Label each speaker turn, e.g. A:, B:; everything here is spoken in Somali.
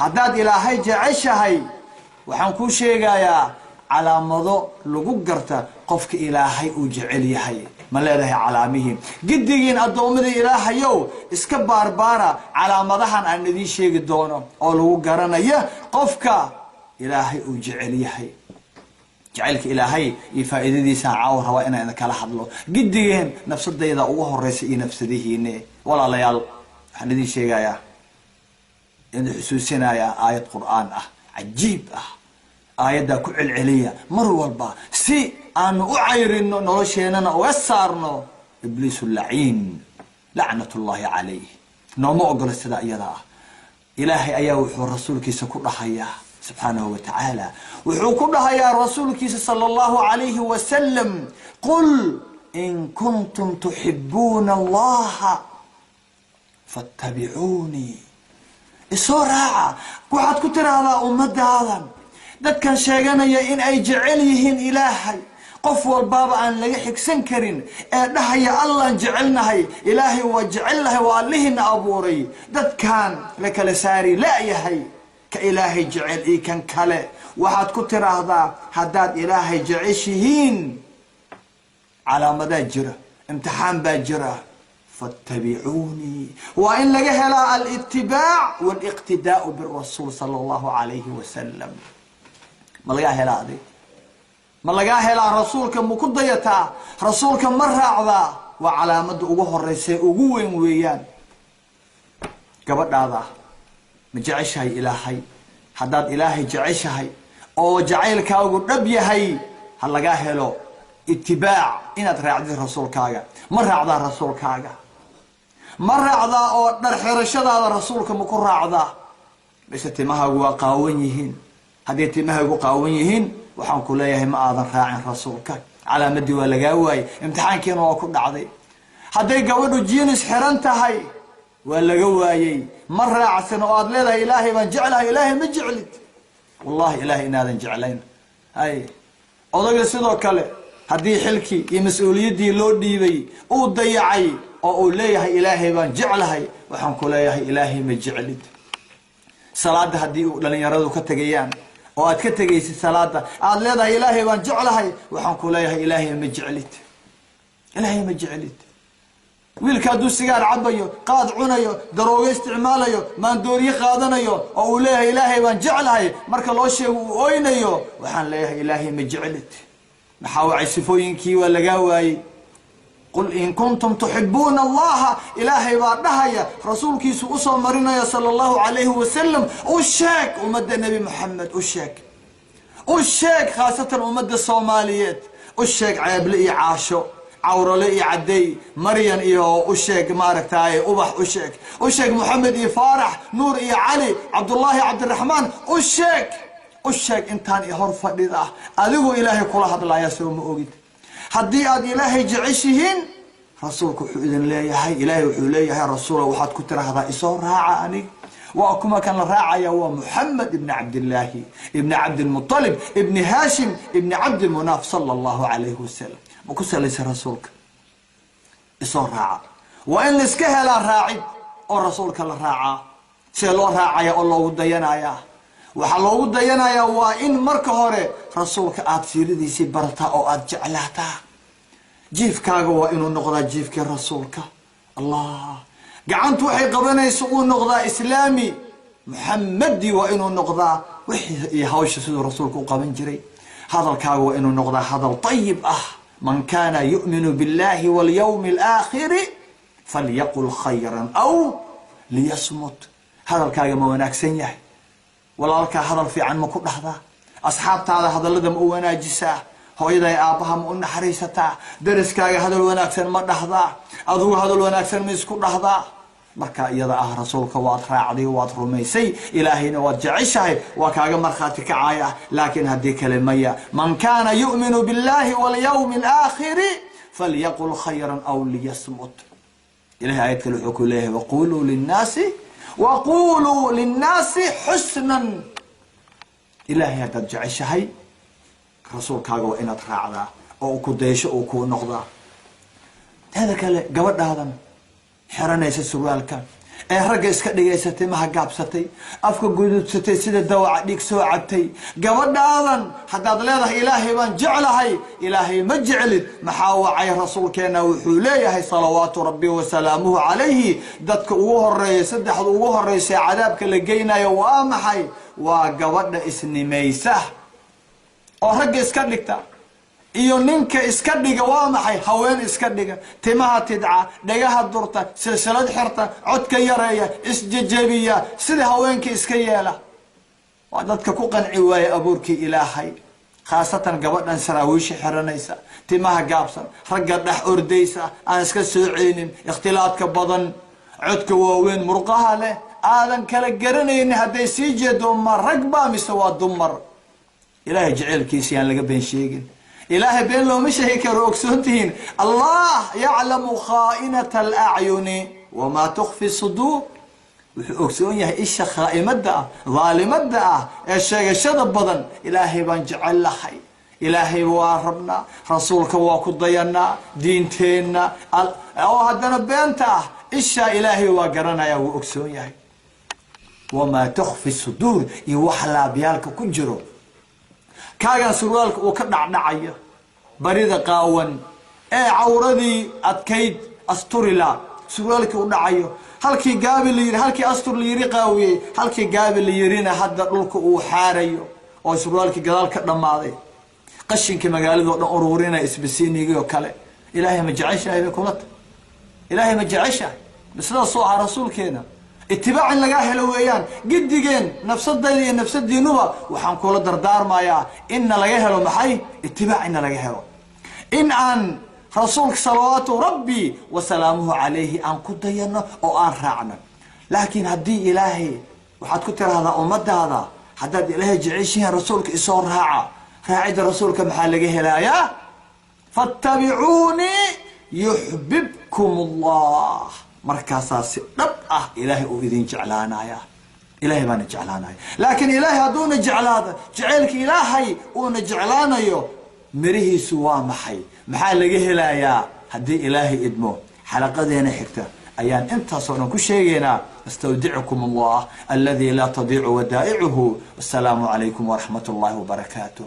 A: haddaad ilaahay jeceshahay waxaan kuu sheegayaa calaamado lagu garta qofka ilaahay uu jecel yahay ma leedahay calaamihiin gidigiin addoommada ilaahayow iska baarbaara calaamadahan aan idiin sheegi doono oo lagu garanaya qofka ilaahay uu jecel yahay jacaylka ilaahay iyo faa'iidadiisa caaw raba inaan kala hadlo gidigeen nafsadayda ugu horeysa iyo nafsadihiina walaalayaal waxaan idiin sheegayaa in xusuusinayaa aayad qur'aan ah cajiib ah aayada ku celceliya mar walba si aan u cayrino nolosheenana uga saarno ibliisu laciin lacnatullaahi calayh nooma ogola sida iyada ah ilaahay ayaa wuxuu rasuulkiisa ku dhahayaa subxaanahu wa tacaala wuxuu ku dhahayaa rasuulkiisa sala allahu calayhi wasalam qul in kuntum tuxibuuna allaha fattabicuunii isoo raaca waxaad ku tiraahdaa ummadaadan dadkan sheeganaya in ay jecel yihiin ilaahay qof walbaaba aan laga xigsan karin ee dhahaya allaan jecelnahay ilaahay waa jecelnahay waa allihina abuuray dadkan la kala saari la'yahay ka ilaahay jecel iyo kan kale waxaad ku tiraahdaa haddaad ilaahay jeceshihiin calaamadaa jira imtixaan baa jira fattabicuunii waa in laga helaa alitibaac waaliqtidaa'u birasuul sala allahu calayhi wasalam ma lagaa helaa adig ma lagaa helaa rasuulka ma ku dayataa rasuulka ma raacdaa waa calaamada ugu horeysa ugu weyn weeyaan gabadhaada ma jeceshahay ilaahay haddaad ilaahay jeceshahay oo jacaylkaagu dhab yahay ha lagaa helo itibaac inaad raacdid rasuulkaaga ma raacdaa rasuulkaaga ma raacdaa oo dhar xirashadaada rasuulka ma ku raacdaa mise timahaagu waa qaawan yihiin haddii timahaagu qaawan yihiin waxaan ku leeyahay ma aadan raacin rasuulka calaamadii waa lagaa waayey imtixaankiina waa ku dhacday hadday gabadhu jiinis xiran tahay waa laga waayey ma raacsan oo aad leedahay ilaahay baan jeclahay ilaahay ma jeclid wallahi ilaahay inaadan jeclayn hay odayga sidoo kale haddii xilkii iyo mas-uuliyaddii loo dhiibay uu dayacay oo uu leeyahay ilaahay baan jeclahay waxaan ku leeyahay ilaahay ma jeclid salaada haddii uu dhalinyaradu ka tegayaan oo aad ka tegaysid salaada aad leedahay ilaahay baan jeclahay waxaan ku leeyahay ilaahay ma jeclid ilaahay ma jeclid wiilka hadduu sigaar cabayo qaad cunayo daroogo isticmaalayo maandooriye qaadanayo oo uu leeyahay ilaahay baan jeclahay marka loo sheego uu oynayo waxaan leeyahay ilaahay ma jeclid maxaa wacay sifooyinkii waa lagaa waayey qul in kuntum tuxibuuna allaha ilaahay baa dhahaya rasuulkiisu usoo marinaya sala allahu calayhi wasalam u sheeg ummadda nebi moxamed u sheeg khaasatan ummadda soomaaliyeed u sheeg ceeble iyo caasho cawrale iyo cadday maryan iyo u sheeg maaragtaaye ubax u sheeg moxamed iyo faarax nuur iyo cali cabdullaahi cabdiraxmaan u sheeg intaan i hor fadhida adigu ilaahay kula hadlaya soo ma ogid haddii aad ilaahay jeceshihiin rasuulku wuxuu idin leeyahay ilaahay wuxuu leeyahay rasuula waxaad ku tiraahdaa isoo raaca anig waa kuma kan la raacaya waa muxamed ibni cabdillaahi ibni cabdilmutalib ibni haashim ibni cabdimunaaf sala allahu calayhi wasalam ma ku salaysa rasuulka isoo raaca waa in laiska helaa raacid oo rasuulka la raacaa see loo raacaya oo loogu dayanayaa waxaa loogu dayanayaa waa in marka hore rasuulka aad siiradiisii barataa oo aad jeclaataa jiifkaaga waa inuu noqdaa jiifkii rasuulka allah gacantu waxay qabanaysa uu noqdaa islaami muxamadi waa inuu noqdaa wixii iyo hawsha siduu rasuulku u qaban jiray hadalkaaga waa inuu noqdaa hadal طayib ah man kana yu'minu billahi walyawmi alaakhiri falyaqul khayran aw liyasmut hadalkaaga ma wanaagsan yahay walaalkaa hadal fiican ma ku dhahdaa asxaabtaada hadallada ma u wanaajisaa hooyaday aabbaha ma u naxariisataa dariskaaga hadal wanaagsan ma dhahdaa adugu hadal wanaagsan ma isku dhahdaa marka iyada ah rasuulka waad raacday waad rumaysay ilaahayna waad jeceshahay waa kaaga markhaati kacaya laakiin haddii kale maya man kaana yu'minu billahi walyawmi alaakhiri falyaqul khayran aw liyasmut ilahay aayad kale wuxuu ku leeyahay waquluu linnaasi xusnan ilaahay haddaad jeceshahay rasuulkaaga waa inaad raacdaa oo ku daysho uu kuu noqdaa teeda kale gabadhaadan xiranaysa surwaalka ragga iska dhigaysatay maha gaabsatay afka gududsatay sida dawaca dhig soo cabtay gabadhaadan haddaad leedahay ilaahay baan jeclahay ilaahay ma jeclid maxaa wacay rasuulkeena wuxuu leeyahay salawaatu rabbi wasalaamuhu calayhi dadka ugu horeeya saddexda ugu horeysa cadaabka la geynayo waa maxay waa gabadha isnimaysa oo ragga iska dhigta iyo ninka iska dhiga waa maxay haween iska dhiga timaha tidca dhagaha durta silsilad xirta codka yareeya isjajabiya sida haweenka iska yeela waa dadka ku qanci waaya abuurkii ilaahay khaasatan gabadhan saraawiisha xiranaysa timaha gaabsan ragga dhex ordaysa aan iska sooceynin ikhtilaadka badan codka waaweyn murqaha leh aadan kala garanaynin hadday sii jeedo ma rag baa mise waa dumar ilaahay jaceylkiisa yaan laga been sheegin إلهي بين لو مش هيك روكسونتين الله يعلم خائنة الأعين وما تخفي الصدور روكسون يا إيش خائمة ظالمة الشيء الشذب بدن إلهي بنجعل لحي إلهي واربنا رسولك وكضينا دينتنا أو هدنا بينته إيش إلهي وقرنا يا روكسون يا وما تخفي الصدور يوحلا بيالك كنجرو كاغان سروالك وكدعدعيا بريده قاون عوردي ادكيد استوريلا سروالك ودعيو halkii gaabi la yiri halkii astur la yiri qaawiyay halkii gaabi la yirina hadda dhulka uu xaarayo oo surwaalkii gadaal ka dhamaaday qashinka magaalada oo dhan ururina isbisiiniga kale ilaahay ma jeceshahay kulad ilaahay ma jeceshahay bisla soo rasuulkeena اتباع لغا هلو ويان قديجين نفسدي نفسدينوبا waxaan kula dardaarmayaa in laga helo maxay اتباع in laga helo in aan rasuulka salawaatu rabbi wa salaamuhu alayhi aan ku dayano oo aan raacno laakiin hadii ilaahay waxaad ku tiraahdaa ummadaada haddaad ilaahay jeceshiin rasuulka isoo raacida rasuulka maxaa laga helayaa fattabi'uuni yuhibbukum Allah markaasaa si dhab ah ilaahay uu idin jeclaanaya ilaahay baana jeclaanaya laakiin ilaahay haduuna jeclaada jaceylka ilaahay uuna jeclaanayo mirihiisu waa maxay maxaa laga helayaa haddii ilaahay idmo xalaqadeena xigta ayaan intaasoo dhan ku sheegaynaa astawdicukum allah alladii laa tadiicu wadaa'icuhu wassalaamu calaykum waraxmat ullahi wabarakaatuh